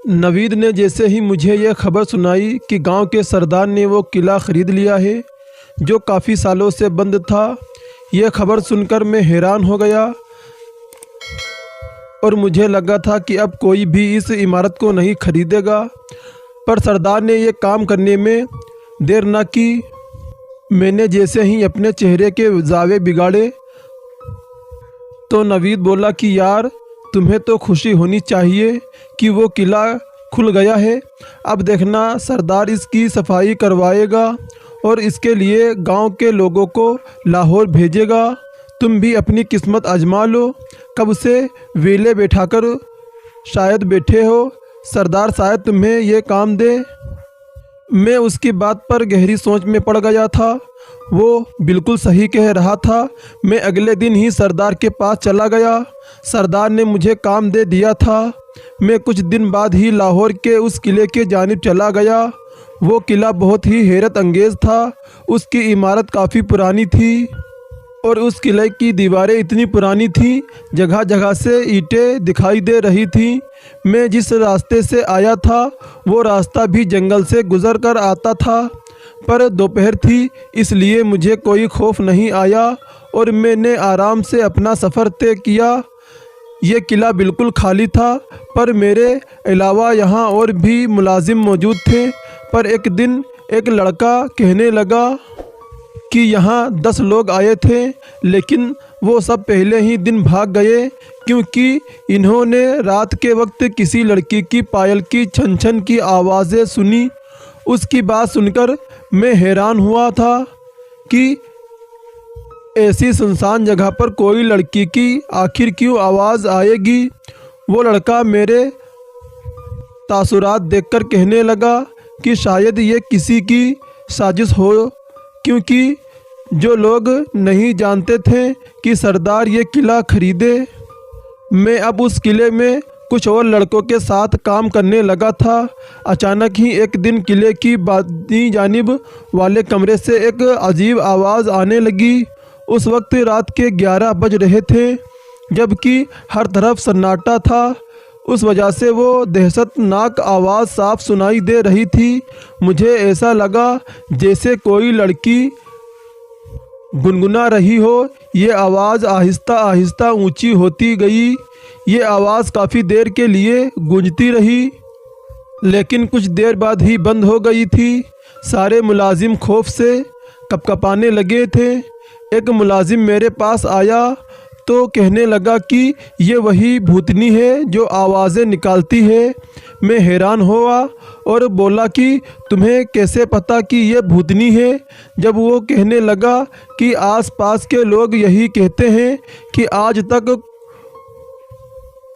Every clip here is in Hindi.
नवीद ने जैसे ही मुझे यह खबर सुनाई कि गांव के सरदार ने वो किला ख़रीद लिया है जो काफ़ी सालों से बंद था, यह खबर सुनकर मैं हैरान हो गया और मुझे लगा था कि अब कोई भी इस इमारत को नहीं खरीदेगा। पर सरदार ने यह काम करने में देर न की। मैंने जैसे ही अपने चेहरे के जावे बिगाड़े तो नवीद बोला कि यार, तुम्हें तो खुशी होनी चाहिए कि वो किला खुल गया है। अब देखना, सरदार इसकी सफाई करवाएगा और इसके लिए गांव के लोगों को लाहौर भेजेगा। तुम भी अपनी किस्मत आजमा लो। कब से वेले बैठाकर शायद बैठे हो, सरदार शायद तुम्हें ये काम दे। मैं उसकी बात पर गहरी सोच में पड़ गया था। वो बिल्कुल सही कह रहा था। मैं अगले दिन ही सरदार के पास चला गया। सरदार ने मुझे काम दे दिया था। मैं कुछ दिन बाद ही लाहौर के उस किले के जानिब चला गया। वो किला बहुत ही हैरत अंगेज़ था। उसकी इमारत काफ़ी पुरानी थी और उस किले की दीवारें इतनी पुरानी थीं, जगह जगह से ईंटें दिखाई दे रही थीं। मैं जिस रास्ते से आया था वो रास्ता भी जंगल से गुज़र कर आता था, पर दोपहर थी इसलिए मुझे कोई खौफ नहीं आया और मैंने आराम से अपना सफ़र तय किया। ये किला बिल्कुल खाली था, पर मेरे अलावा यहाँ और भी मुलाजिम मौजूद थे। पर एक दिन एक लड़का कहने लगा कि यहाँ 10 लोग आए थे, लेकिन वो सब पहले ही दिन भाग गए क्योंकि इन्होंने रात के वक्त किसी लड़की की पायल की छन छन की आवाज़ें सुनी। उसकी बात सुनकर मैं हैरान हुआ था कि ऐसी सुनसान जगह पर कोई लड़की की आखिर क्यों आवाज़ आएगी। वो लड़का मेरे तासुरात देखकर कहने लगा कि शायद ये किसी की साजिश हो, क्योंकि जो लोग नहीं जानते थे कि सरदार ये किला खरीदे। मैं अब उस किले में कुछ और लड़कों के साथ काम करने लगा था। अचानक ही एक दिन किले की बादी जानिब वाले कमरे से एक अजीब आवाज़ आने लगी। उस वक्त रात के 11 बज रहे थे, जबकि हर तरफ सन्नाटा था। उस वजह से वो दहशतनाक आवाज़ साफ सुनाई दे रही थी। मुझे ऐसा लगा जैसे कोई लड़की गुनगुना रही हो। ये आवाज़ आहिस्ता आहिस्ता ऊंची होती गई। ये आवाज़ काफ़ी देर के लिए गूंजती रही, लेकिन कुछ देर बाद ही बंद हो गई थी। सारे मुलाजिम खौफ से कपकपाने लगे थे। एक मुलाजिम मेरे पास आया तो कहने लगा कि ये वही भूतनी है जो आवाज़ें निकालती है। मैं हैरान हुआ और बोला कि तुम्हें कैसे पता कि ये भूतनी है। जब वो कहने लगा कि आसपास के लोग यही कहते हैं कि आज तक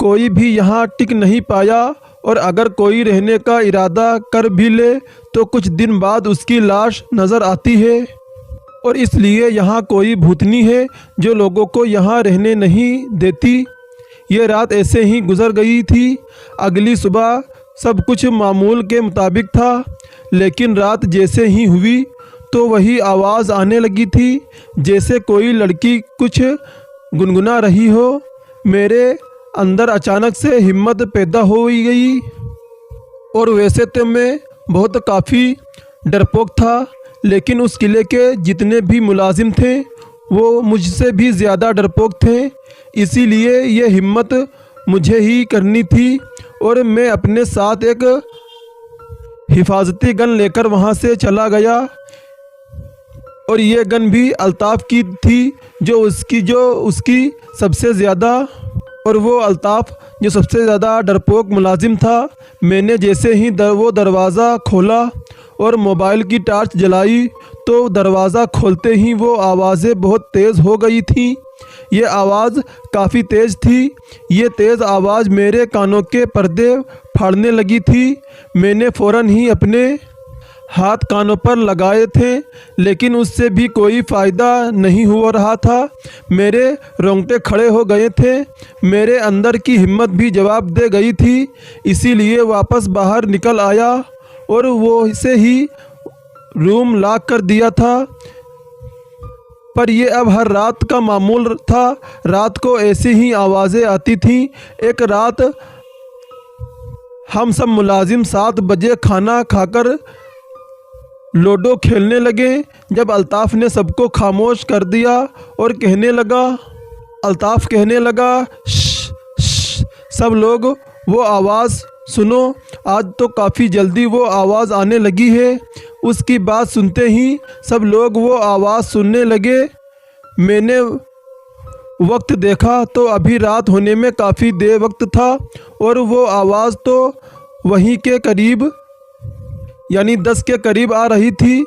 कोई भी यहाँ टिक नहीं पाया और अगर कोई रहने का इरादा कर भी ले तो कुछ दिन बाद उसकी लाश नज़र आती है, और इसलिए यहाँ कोई भूतनी है जो लोगों को यहाँ रहने नहीं देती। ये रात ऐसे ही गुजर गई थी। अगली सुबह सब कुछ मामूल के मुताबिक था, लेकिन रात जैसे ही हुई तो वही आवाज़ आने लगी थी जैसे कोई लड़की कुछ गुनगुना रही हो। मेरे अंदर अचानक से हिम्मत पैदा हो गई, और वैसे तो मैं बहुत काफ़ी डरपोक था, लेकिन उस किले के जितने भी मुलाजिम थे वो मुझसे भी ज़्यादा डरपोक थे। इसीलिए ये हिम्मत मुझे ही करनी थी और मैं अपने साथ एक हिफाजती गन लेकर वहाँ से चला गया। और ये गन भी अल्ताफ़ की थी जो उसकी सबसे ज़्यादा, और वो अल्ताफ़ जो सबसे ज़्यादा डरपोक मुलाजिम था। मैंने जैसे ही वो दरवाज़ा खोला और मोबाइल की टार्च जलाई तो दरवाज़ा खोलते ही वो आवाज़ें बहुत तेज़ हो गई थीं। ये आवाज़ काफ़ी तेज़ थी। ये तेज़ आवाज़ मेरे कानों के पर्दे फाड़ने लगी थी। मैंने फ़ौरन ही अपने हाथ कानों पर लगाए थे, लेकिन उससे भी कोई फ़ायदा नहीं हो रहा था। मेरे रोंगटे खड़े हो गए थे। मेरे अंदर की हिम्मत भी जवाब दे गई थी। इसीलिए वापस बाहर निकल आया और वो से ही रूम लॉक कर दिया था। पर यह अब हर रात का मामूल था। रात को ऐसी ही आवाज़ें आती थीं। एक रात हम सब मुलाजिम 7 बजे खाना खाकर लूडो खेलने लगे। जब अल्ताफ़ ने सबको खामोश कर दिया और अल्ताफ़ कहने लगा, श्श श्श, सब लोग वो आवाज़ सुनो। आज तो काफ़ी जल्दी वो आवाज़ आने लगी है। उसकी बात सुनते ही सब लोग वो आवाज़ सुनने लगे। मैंने वक्त देखा तो अभी रात होने में काफ़ी देर वक्त था और वो आवाज़ तो वहीं के करीब यानी 10 के करीब आ रही थी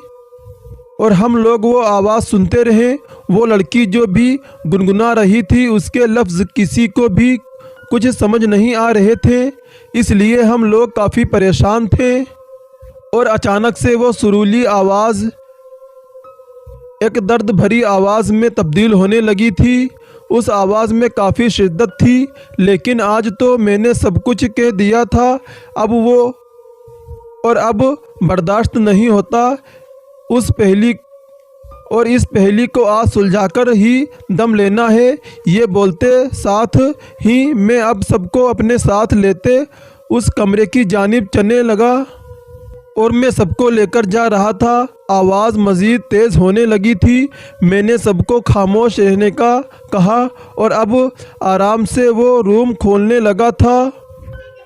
और हम लोग वो आवाज़ सुनते रहे। वो लड़की जो भी गुनगुना रही थी उसके लफ्ज़ किसी को भी कुछ समझ नहीं आ रहे थे, इसलिए हम लोग काफ़ी परेशान थे। और अचानक से वो सुरीली आवाज़ एक दर्द भरी आवाज़ में तब्दील होने लगी थी। उस आवाज़ में काफ़ी शिद्दत थी, लेकिन आज तो मैंने सब कुछ कह दिया था। अब बर्दाश्त नहीं होता। इस पहेली को आज सुलझाकर ही दम लेना है। ये बोलते साथ ही मैं अब सबको अपने साथ लेते उस कमरे की जानिब चलने लगा और मैं सबको लेकर जा रहा था। आवाज़ मज़ीद तेज़ होने लगी थी। मैंने सबको खामोश रहने का कहा और अब आराम से वो रूम खोलने लगा था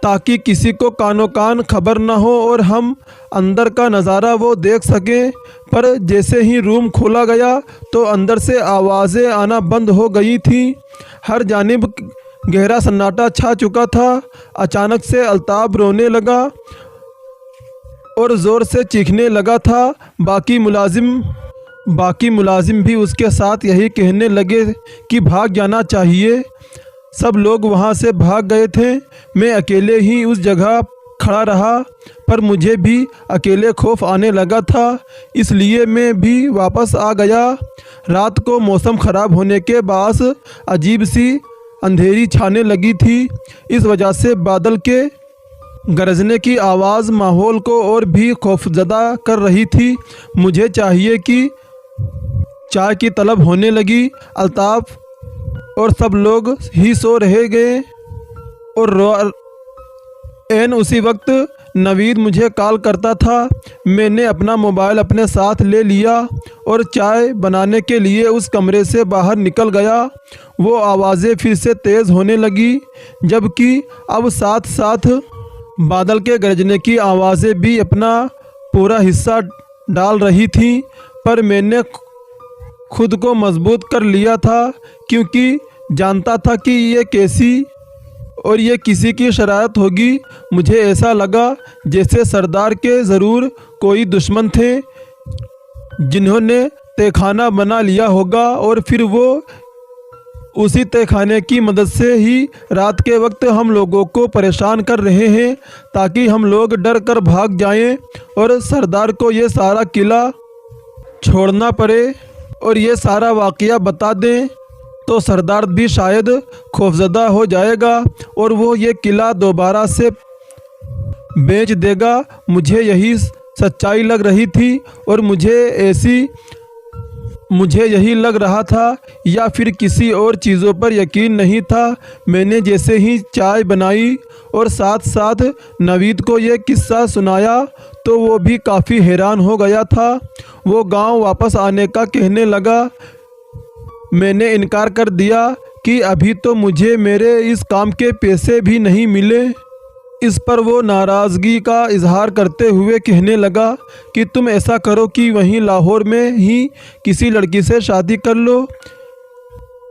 ताकि किसी को कानो कान खबर ना हो और हम अंदर का नज़ारा वो देख सकें। पर जैसे ही रूम खोला गया तो अंदर से आवाज़ें आना बंद हो गई थीं। हर जानिब गहरा सन्नाटा छा चुका था। अचानक से अल्ताफ़ रोने लगा और ज़ोर से चीखने लगा था। बाकी मुलाजिम भी उसके साथ यही कहने लगे कि भाग जाना चाहिए। सब लोग वहाँ से भाग गए थे। मैं अकेले ही उस जगह खड़ा रहा, पर मुझे भी अकेले खौफ आने लगा था, इसलिए मैं भी वापस आ गया। रात को मौसम ख़राब होने के बाद अजीब सी अंधेरी छाने लगी थी। इस वजह से बादल के गरजने की आवाज़ माहौल को और भी खौफजदा कर रही थी। मुझे चाहिए कि चाय की तलब होने लगी। अल्ताफ़ और सब लोग ही सो रहे गए और एन उसी वक्त नवीद मुझे कॉल करता था। मैंने अपना मोबाइल अपने साथ ले लिया और चाय बनाने के लिए उस कमरे से बाहर निकल गया। वो आवाज़ें फिर से तेज़ होने लगी, जबकि अब साथ साथ बादल के गरजने की आवाज़ें भी अपना पूरा हिस्सा डाल रही थीं। पर मैंने खुद को मजबूत कर लिया था, क्योंकि जानता था कि ये किसी की शरारत होगी। मुझे ऐसा लगा जैसे सरदार के ज़रूर कोई दुश्मन थे जिन्होंने तहखाना बना लिया होगा और फिर वो उसी तहखाने की मदद से ही रात के वक्त हम लोगों को परेशान कर रहे हैं ताकि हम लोग डर कर भाग जाएं और सरदार को ये सारा किला छोड़ना पड़े और ये सारा वाक़या बता दें तो सरदार भी शायद खौफजदा हो जाएगा और वो ये किला दोबारा से बेच देगा। मुझे यही सच्चाई लग रही थी और मुझे यही लग रहा था या फिर किसी और चीज़ों पर यकीन नहीं था। मैंने जैसे ही चाय बनाई और साथ साथ नवीद को ये किस्सा सुनाया तो वो भी काफ़ी हैरान हो गया था। वो गांव वापस आने का कहने लगा। मैंने इनकार कर दिया कि अभी तो मुझे मेरे इस काम के पैसे भी नहीं मिले। इस पर वो नाराज़गी का इजहार करते हुए कहने लगा कि तुम ऐसा करो कि वहीं लाहौर में ही किसी लड़की से शादी कर लो।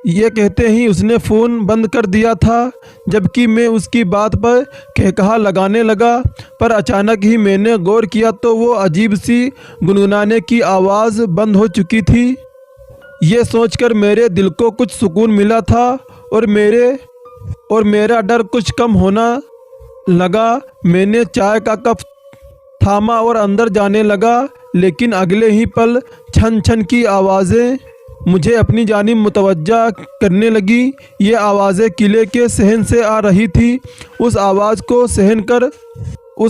ये कहते ही उसने फ़ोन बंद कर दिया था, जबकि मैं उसकी बात पर कहकहा लगाने लगा। पर अचानक ही मैंने गौर किया तो वो अजीब सी गुनगुनाने की आवाज़ बंद हो चुकी थी। ये सोचकर मेरे दिल को कुछ सुकून मिला था और मेरा डर कुछ कम होना लगा। मैंने चाय का कप थामा और अंदर जाने लगा, लेकिन अगले ही पल छन छन की आवाज़ें मुझे अपनी जानिब मुतवज्जा करने लगी। ये आवाज़ें किले के सहन से आ रही थी। उस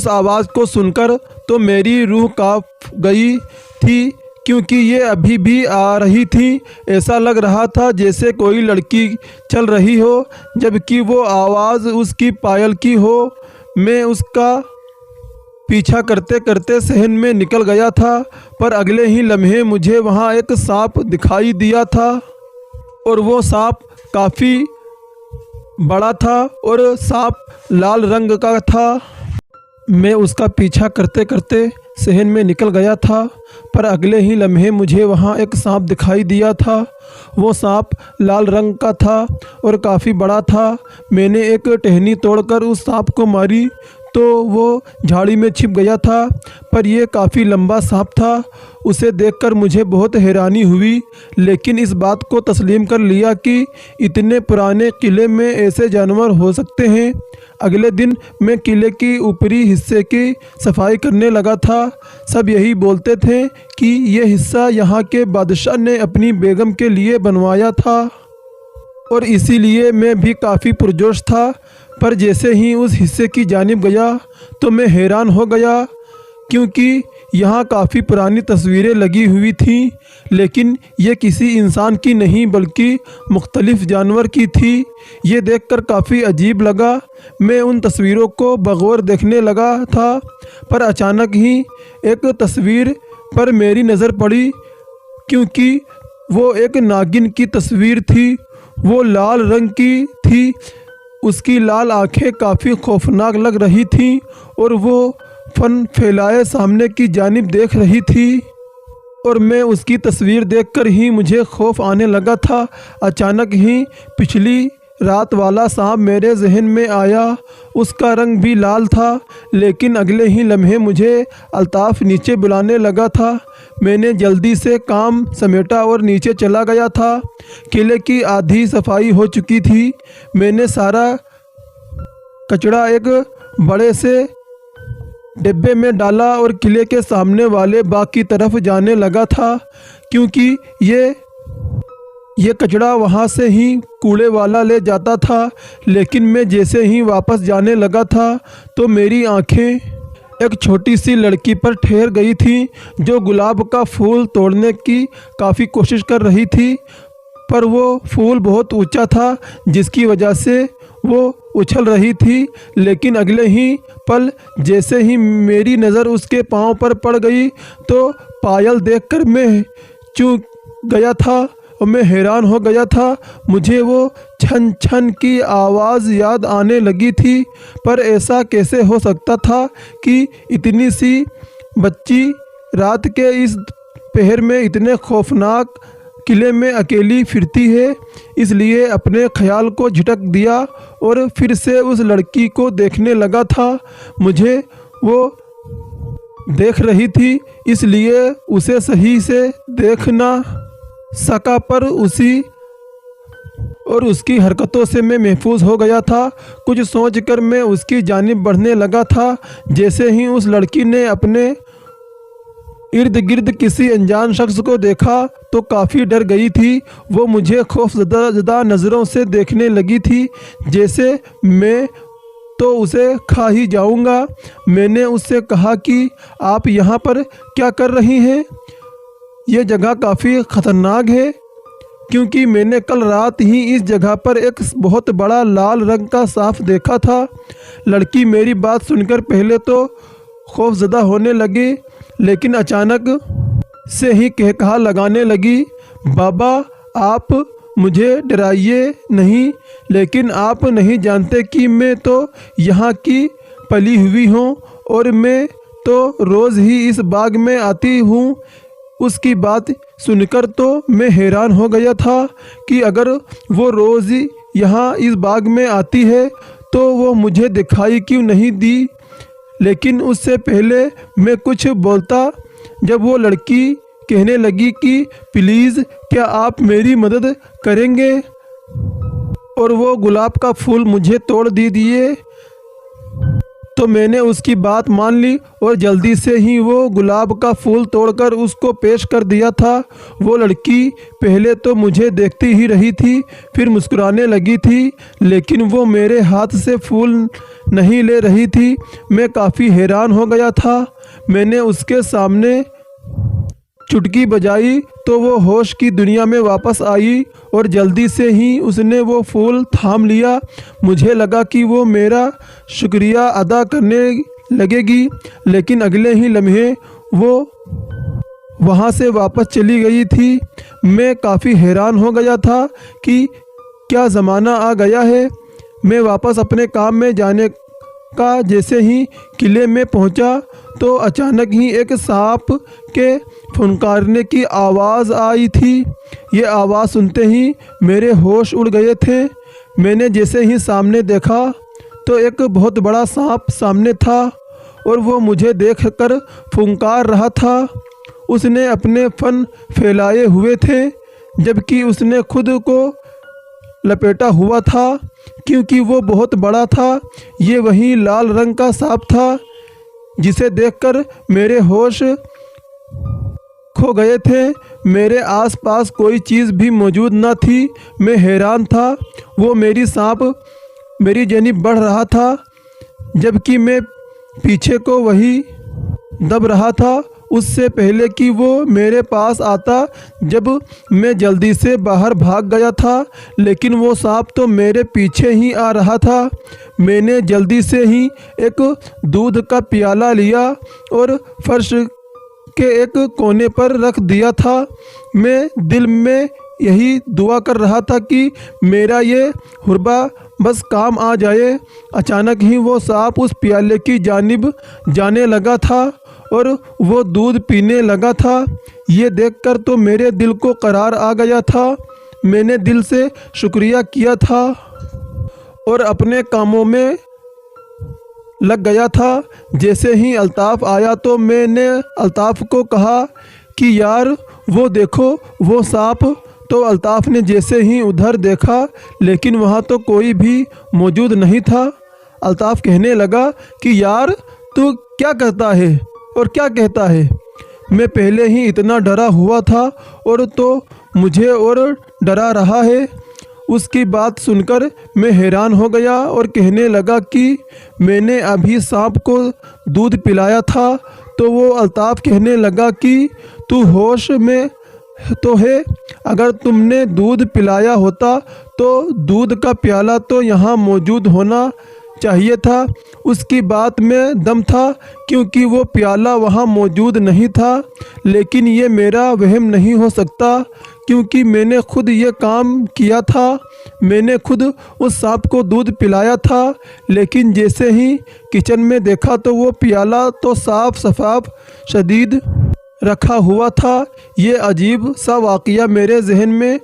आवाज़ को सुनकर तो मेरी रूह काँप गई थी, क्योंकि ये अभी भी आ रही थी। ऐसा लग रहा था जैसे कोई लड़की चल रही हो, जबकि वो आवाज़ उसकी पायल की हो। मैं उसका पीछा करते करते शहर में निकल गया था, पर अगले ही लम्हे मुझे वहाँ एक सांप दिखाई दिया था और वो सांप काफ़ी बड़ा था और सांप लाल रंग का था। मैं उसका पीछा करते करते शहर में निकल गया था, पर अगले ही लम्हे मुझे वहाँ एक सांप दिखाई दिया था। वो सांप लाल रंग का था और काफ़ी बड़ा था। मैंने एक टहनी तोड़कर उस सांप को मारी तो वो झाड़ी में छिप गया था, पर यह काफ़ी लंबा सांप था। उसे देखकर मुझे बहुत हैरानी हुई, लेकिन इस बात को तस्लीम कर लिया कि इतने पुराने किले में ऐसे जानवर हो सकते हैं। अगले दिन मैं किले की ऊपरी हिस्से की सफाई करने लगा था। सब यही बोलते थे कि यह हिस्सा यहाँ के बादशाह ने अपनी बेगम के लिए बनवाया था और इसीलिए मैं भी काफ़ी पुरजोश था। पर जैसे ही उस हिस्से की जानिब गया तो मैं हैरान हो गया, क्योंकि यहाँ काफ़ी पुरानी तस्वीरें लगी हुई थीं, लेकिन ये किसी इंसान की नहीं बल्कि मुख्तलिफ जानवर की थी। ये देखकर काफ़ी अजीब लगा। मैं उन तस्वीरों को बगौर देखने लगा था, पर अचानक ही एक तस्वीर पर मेरी नज़र पड़ी, क्योंकि वो एक नागिन की तस्वीर थी। वो लाल रंग की थी, उसकी लाल आंखें काफ़ी खौफनाक लग रही थीं और वो फन फैलाए सामने की जानिब देख रही थी और मैं उसकी तस्वीर देखकर ही मुझे खौफ आने लगा था। अचानक ही पिछली रात वाला सांप मेरे जहन में आया। उसका रंग भी लाल था, लेकिन अगले ही लम्हे मुझे अल्ताफ़ नीचे बुलाने लगा था। मैंने जल्दी से काम समेटा और नीचे चला गया था। किले की आधी सफाई हो चुकी थी। मैंने सारा कचरा एक बड़े से डिब्बे में डाला और किले के सामने वाले बाग की तरफ जाने लगा था, क्योंकि ये कचरा वहाँ से ही कूड़े वाला ले जाता था। लेकिन मैं जैसे ही वापस जाने लगा था तो मेरी आंखें एक छोटी सी लड़की पर ठहर गई थी, जो गुलाब का फूल तोड़ने की काफ़ी कोशिश कर रही थी, पर वो फूल बहुत ऊंचा था, जिसकी वजह से वो उछल रही थी। लेकिन अगले ही पल जैसे ही मेरी नज़र उसके पाँव पर पड़ गई तो पायल देखकर मैं चूक गया था और मैं हैरान हो गया था। मुझे वो छन छन की आवाज़ याद आने लगी थी, पर ऐसा कैसे हो सकता था कि इतनी सी बच्ची रात के इस पहर में इतने खौफनाक किले में अकेली फिरती है। इसलिए अपने ख्याल को झटक दिया और फिर से उस लड़की को देखने लगा था। मुझे वो देख रही थी, इसलिए उसे सही से देख ना सका, पर उसकी हरकतों से मैं महफूज हो गया था। कुछ सोचकर मैं उसकी जानिब बढ़ने लगा था। जैसे ही उस लड़की ने अपने इर्द गिर्द किसी अनजान शख्स को देखा तो काफ़ी डर गई थी। वो मुझे खौफज़दा नज़रों से देखने लगी थी, जैसे मैं तो उसे खा ही जाऊंगा। मैंने उससे कहा कि आप यहाँ पर क्या कर रही हैं? ये जगह काफ़ी ख़तरनाक है, क्योंकि मैंने कल रात ही इस जगह पर एक बहुत बड़ा लाल रंग का सांप देखा था। लड़की मेरी बात सुनकर पहले तो खौफज़दा होने लगी, लेकिन अचानक से ही कहकहा लगाने लगी, बाबा आप मुझे डराइए नहीं, लेकिन आप नहीं जानते कि मैं तो यहाँ की पली हुई हूँ और मैं तो रोज़ ही इस बाग में आती हूँ। उसकी बात सुनकर तो मैं हैरान हो गया था कि अगर वो रोज़ यहाँ इस बाग में आती है तो वो मुझे दिखाई क्यों नहीं दी। लेकिन उससे पहले मैं कुछ बोलता, जब वो लड़की कहने लगी कि प्लीज़ क्या आप मेरी मदद करेंगे, और वो गुलाब का फूल मुझे तोड़ दिए, तो मैंने उसकी बात मान ली और जल्दी से ही वो गुलाब का फूल तोड़कर उसको पेश कर दिया था। वो लड़की पहले तो मुझे देखती ही रही थी, फिर मुस्कुराने लगी थी, लेकिन वो मेरे हाथ से फूल नहीं ले रही थी। मैं काफ़ी हैरान हो गया था। मैंने उसके सामने चुटकी बजाई तो वो होश की दुनिया में वापस आई और जल्दी से ही उसने वो फूल थाम लिया। मुझे लगा कि वो मेरा शुक्रिया अदा करने लगेगी, लेकिन अगले ही लम्हे वो वहाँ से वापस चली गई थी। मैं काफ़ी हैरान हो गया था कि क्या ज़माना आ गया है। मैं वापस अपने काम में जाने का जैसे ही किले में पहुंचा तो अचानक ही एक सांप के फुनकारने की आवाज़ आई थी। ये आवाज़ सुनते ही मेरे होश उड़ गए थे। मैंने जैसे ही सामने देखा तो एक बहुत बड़ा सांप सामने था और वो मुझे देखकर फुंकार रहा था। उसने अपने फन फैलाए हुए थे, जबकि उसने खुद को लपेटा हुआ था क्योंकि वो बहुत बड़ा था। ये वही लाल रंग का सांप था जिसे देखकर मेरे होश खो गए थे। मेरे आसपास कोई चीज़ भी मौजूद न थी। मैं हैरान था। वो सांप मेरी जानिब बढ़ रहा था, जबकि मैं पीछे को वही दब रहा था। उससे पहले कि वो मेरे पास आता, जब मैं जल्दी से बाहर भाग गया था, लेकिन वो सांप तो मेरे पीछे ही आ रहा था। मैंने जल्दी से ही एक दूध का प्याला लिया और फर्श के एक कोने पर रख दिया था। मैं दिल में यही दुआ कर रहा था कि मेरा ये हुर्बा बस काम आ जाए। अचानक ही वो सांप उस प्याले की जानिब जाने लगा था और वो दूध पीने लगा था। ये देखकर तो मेरे दिल को करार आ गया था। मैंने दिल से शुक्रिया किया था और अपने कामों में लग गया था। जैसे ही अल्ताफ़ आया तो मैंने अल्ताफ़ को कहा कि यार वो देखो वो सांप। तो अल्ताफ़ ने जैसे ही उधर देखा, लेकिन वहाँ तो कोई भी मौजूद नहीं था। अल्ताफ़ कहने लगा कि यार तू क्या करता है और क्या कहता है। मैं पहले ही इतना डरा हुआ था और तो मुझे और डरा रहा है। उसकी बात सुनकर मैं हैरान हो गया और कहने लगा कि मैंने अभी सांप को दूध पिलाया था। तो वो अल्ताफ़ कहने लगा कि तू होश में तो है। अगर तुमने दूध पिलाया होता तो दूध का प्याला तो यहाँ मौजूद होना चाहिए था। उसकी बात में दम था क्योंकि वो प्याला वहाँ मौजूद नहीं था। लेकिन ये मेरा वहम नहीं हो सकता क्योंकि मैंने खुद ये काम किया था। मैंने खुद उस सांप को दूध पिलाया था। लेकिन जैसे ही किचन में देखा तो वो प्याला तो साफ सफाफ शदीद रखा हुआ था। ये अजीब सा वाक़या मेरे जहन में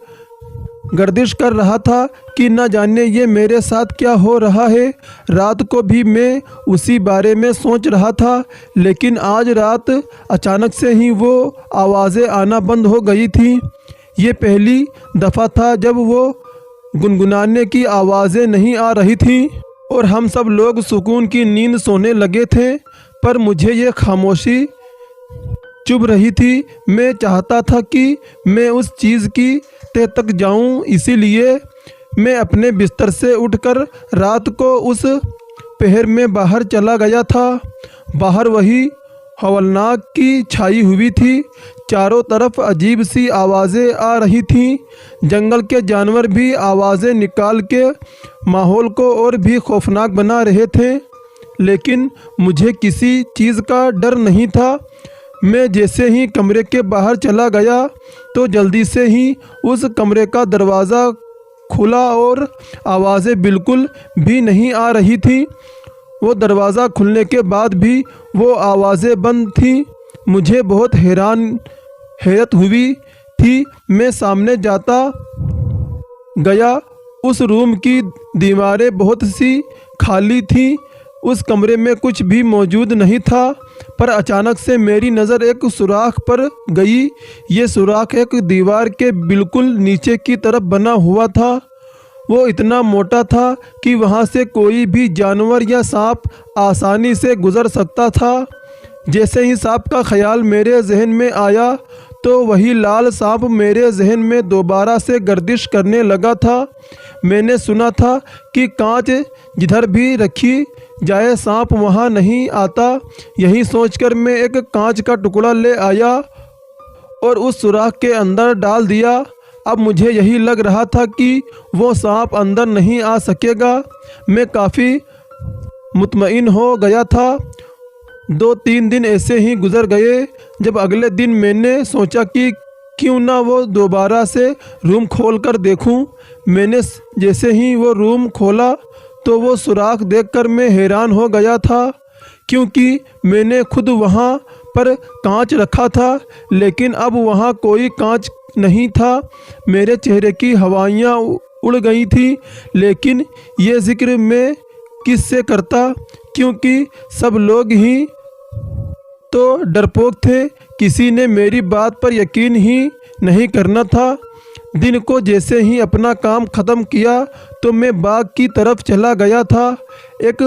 गर्दिश कर रहा था कि न जाने ये मेरे साथ क्या हो रहा है। रात को भी मैं उसी बारे में सोच रहा था, लेकिन आज रात अचानक से ही वो आवाज़ें आना बंद हो गई थी। ये पहली दफ़ा था जब वो गुनगुनाने की आवाज़ें नहीं आ रही थी और हम सब लोग सुकून की नींद सोने लगे थे। पर मुझे ये खामोशी चुभ रही थी। मैं चाहता था कि मैं उस चीज़ की तह तक जाऊं, इसीलिए मैं अपने बिस्तर से उठकर रात को उस पहर में बाहर चला गया था। बाहर वही हवलनाक की छाई हुई थी। चारों तरफ अजीब सी आवाज़ें आ रही थीं। जंगल के जानवर भी आवाज़ें निकाल के माहौल को और भी खौफनाक बना रहे थे, लेकिन मुझे किसी चीज़ का डर नहीं था। मैं जैसे ही कमरे के बाहर चला गया तो जल्दी से ही उस कमरे का दरवाज़ा खुला और आवाज़ें बिल्कुल भी नहीं आ रही थी। वो दरवाज़ा खुलने के बाद भी वो आवाज़ें बंद थीं। मुझे बहुत हैरत हुई थी। मैं सामने जाता गया। उस रूम की दीवारें बहुत सी खाली थीं। उस कमरे में कुछ भी मौजूद नहीं था। पर अचानक से मेरी नज़र एक सुराख पर गई। ये सुराख एक दीवार के बिल्कुल नीचे की तरफ बना हुआ था। वो इतना मोटा था कि वहाँ से कोई भी जानवर या सांप आसानी से गुज़र सकता था। जैसे ही सांप का ख्याल मेरे जहन में आया तो वही लाल सांप मेरे जहन में दोबारा से गर्दिश करने लगा था। मैंने सुना था कि कांच जिधर भी रखी जाए सांप वहाँ नहीं आता। यही सोचकर मैं एक कांच का टुकड़ा ले आया और उस सुराख के अंदर डाल दिया। अब मुझे यही लग रहा था कि वो सांप अंदर नहीं आ सकेगा। मैं काफ़ी मुतमईन हो गया था। 2-3 दिन ऐसे ही गुजर गए। जब अगले दिन मैंने सोचा कि क्यों ना वो दोबारा से रूम खोल कर देखूं। मैंने जैसे ही वो रूम खोला तो वो सुराख देखकर मैं हैरान हो गया था, क्योंकि मैंने खुद वहाँ पर कांच रखा था, लेकिन अब वहाँ कोई कांच नहीं था। मेरे चेहरे की हवाइयाँ उड़ गई थी। लेकिन ये जिक्र मैं किससे करता, क्योंकि सब लोग ही तो डरपोक थे। किसी ने मेरी बात पर यकीन ही नहीं करना था। दिन को जैसे ही अपना काम ख़त्म किया तो मैं बाग की तरफ चला गया था। एक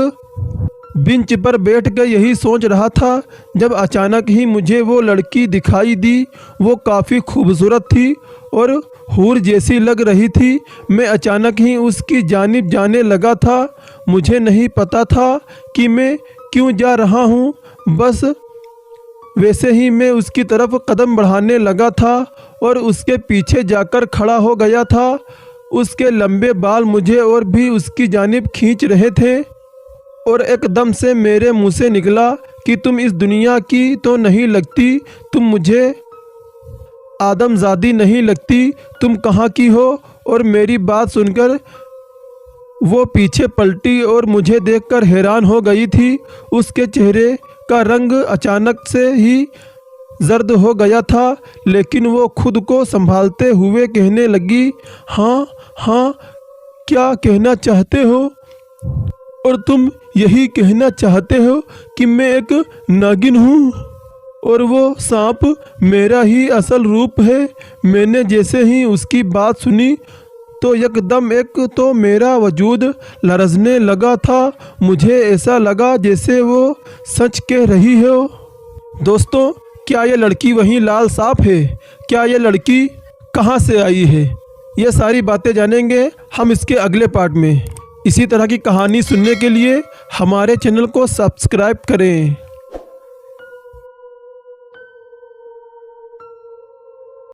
बेंच पर बैठ कर यही सोच रहा था, जब अचानक ही मुझे वो लड़की दिखाई दी। वो काफ़ी खूबसूरत थी और हूर जैसी लग रही थी। मैं अचानक ही उसकी जानिब जाने लगा था। मुझे नहीं पता था कि मैं क्यों जा रहा हूँ। बस वैसे ही मैं उसकी तरफ कदम बढ़ाने लगा था और उसके पीछे जाकर खड़ा हो गया था। उसके लंबे बाल मुझे और भी उसकी जानिब खींच रहे थे और एकदम से मेरे मुंह से निकला कि तुम इस दुनिया की तो नहीं लगती, तुम मुझे आदमजादी नहीं लगती, तुम कहाँ की हो। और मेरी बात सुनकर वो पीछे पलटी और मुझे देखकर हैरान हो गई थी। उसके चेहरे का रंग अचानक से ही जर्द हो गया था, लेकिन वो खुद को संभालते हुए कहने लगी, हाँ हाँ, क्या कहना चाहते हो? और तुम यही कहना चाहते हो कि मैं एक नागिन हूँ और वो सांप मेरा ही असल रूप है। मैंने जैसे ही उसकी बात सुनी तो एकदम एक तो मेरा वजूद लरजने लगा था। मुझे ऐसा लगा जैसे वो सच कह रही हो। दोस्तों, क्या ये लड़की वही लाल सांप है? क्या ये लड़की कहाँ से आई है? ये सारी बातें जानेंगे हम इसके अगले पार्ट में। इसी तरह की कहानी सुनने के लिए हमारे चैनल को सब्सक्राइब करें।